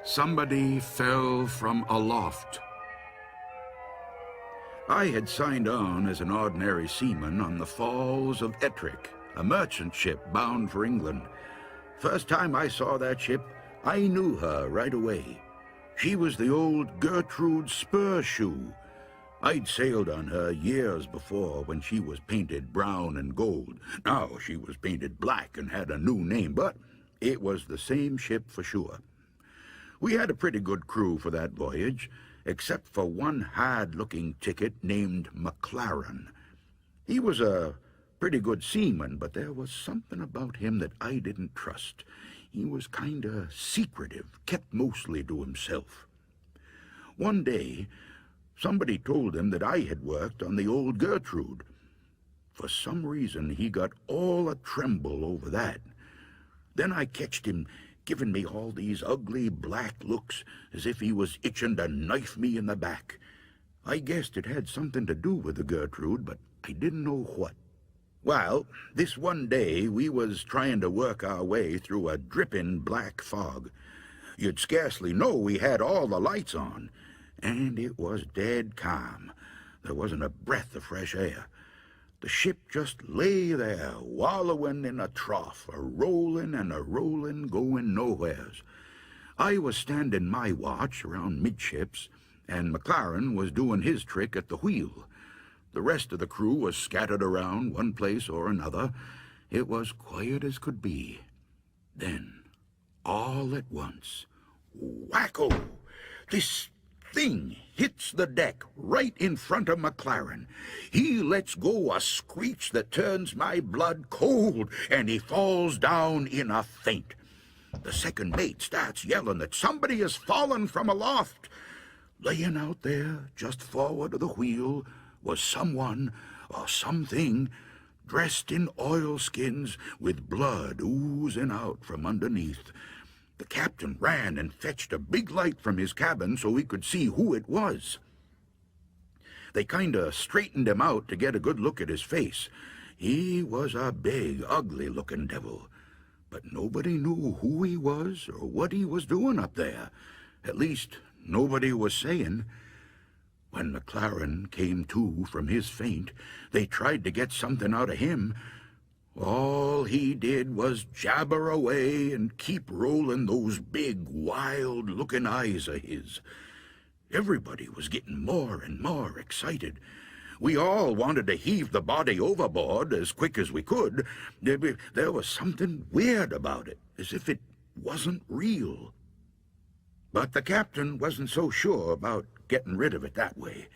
Somebody fell from aloft. I had signed on as an ordinary seaman on the Falls of Ettrick, a merchant ship bound for England. First time I saw that ship, I knew her right away. She was the old Gertrude Spurshoe. I'd sailed on her years before when she was painted brown and gold. Now she was painted black and had a new name, but it was the same ship for sure. We had a pretty good crew for that voyage, except for one hard-looking ticket named McLaren. He was a pretty good seaman, but there was something about him that I didn't trust. He was kinda secretive, kept mostly to himself. One day, somebody told him that I had worked on the old Gertrude. For some reason, he got all a-tremble over that. Then I catched him giving me all these ugly black looks, as if he was itching to knife me in the back. I guessed it had something to do with the Gertrude, but I didn't know what. Well, this one day we was trying to work our way through a dripping black fog. You'd scarcely know we had all the lights on, and it was dead calm. There wasn't a breath of fresh air. The ship just lay there, wallowing in a trough, a-rolling and a-rolling, going nowheres. I was standing my watch around midships, and McLaren was doing his trick at the wheel. The rest of the crew was scattered around one place or another. It was quiet as could be. Then, all at once, wacko! This thing hits the deck right in front of McLaren. He lets go a screech that turns my blood cold, and he falls down in a faint. The second mate starts yelling that somebody has fallen from aloft. Laying out there, just forward of the wheel, was someone or something dressed in oilskins with blood oozing out from underneath. The captain ran and fetched a big light from his cabin so he could see who it was. They kinda straightened him out to get a good look at his face. He was a big, ugly-looking devil, but nobody knew who he was or what he was doing up there. At least, nobody was saying. When McLaren came to from his faint, they tried to get something out of him. All he did was jabber away and keep rolling those big, wild-looking eyes of his. Everybody was getting more and more excited. We all wanted to heave the body overboard as quick as we could. There was something weird about it, as if it wasn't real. But the captain wasn't so sure about getting rid of it that way.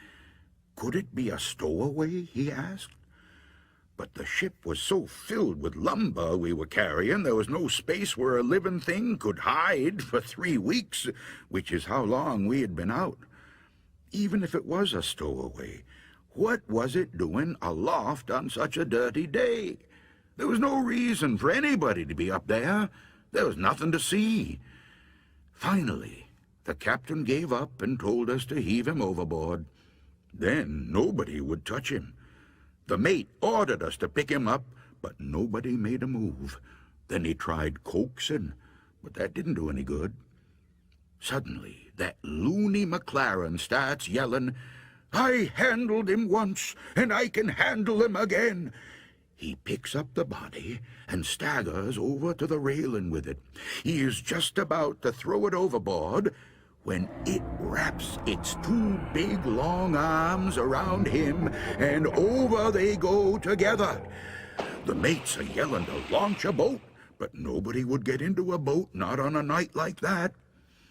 Could it be a stowaway, he asked? But the ship was so filled with lumber we were carrying, there was no space where a living thing could hide for 3 weeks, which is how long we had been out. Even if it was a stowaway, what was it doing aloft on such a dirty day? There was no reason for anybody to be up there. There was nothing to see. Finally, the captain gave up and told us to heave him overboard. Then nobody would touch him. The mate ordered us to pick him up, but nobody made a move. Then he tried coaxing, but that didn't do any good. Suddenly, that loony McLaren starts yelling, "I handled him once, and I can handle him again." He picks up the body and staggers over to the railing with it. He is just about to throw it overboard when it wraps its 2 big long arms around him, and over they go together. The mates are yelling to launch a boat, but nobody would get into a boat, not on a night like that.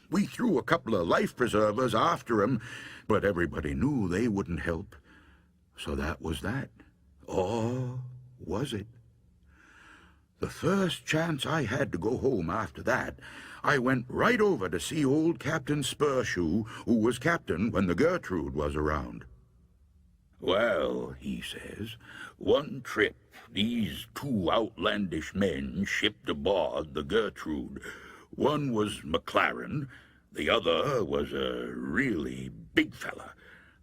We threw a couple of life preservers after him, but everybody knew they wouldn't help. So that was that. Or was it? The first chance I had to go home after that, I went right over to see old Captain Spurshoe, who was captain when the Gertrude was around. "Well," he says, "one trip these 2 outlandish men shipped aboard the Gertrude. One was McLaren, the other was a really big fella.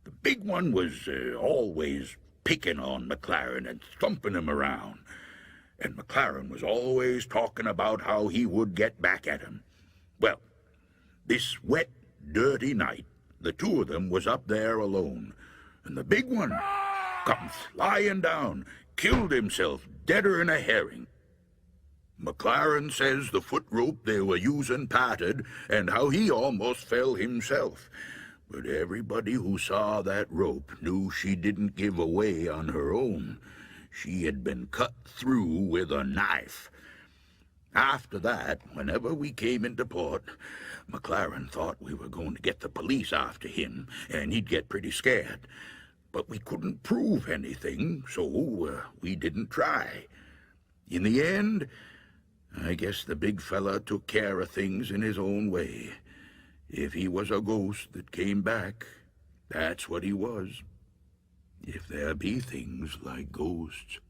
The big one was always picking on McLaren and thumping him around. And McLaren was always talking about how he would get back at him. Well, This wet, dirty night, the two of them was up there alone, and the big one come flying down, killed himself deader'n a herring. McLaren says the foot rope they were using parted, and how he almost fell himself. But everybody who saw that rope knew she didn't give away on her own. She had been cut through with a knife. After that, whenever we came into port, McLaren thought we were going to get the police after him, and he'd get pretty scared. But we couldn't prove anything, so we didn't try. In the end, I guess the big fella took care of things in his own way. If he was a ghost that came back, that's what he was. If there be things like ghosts.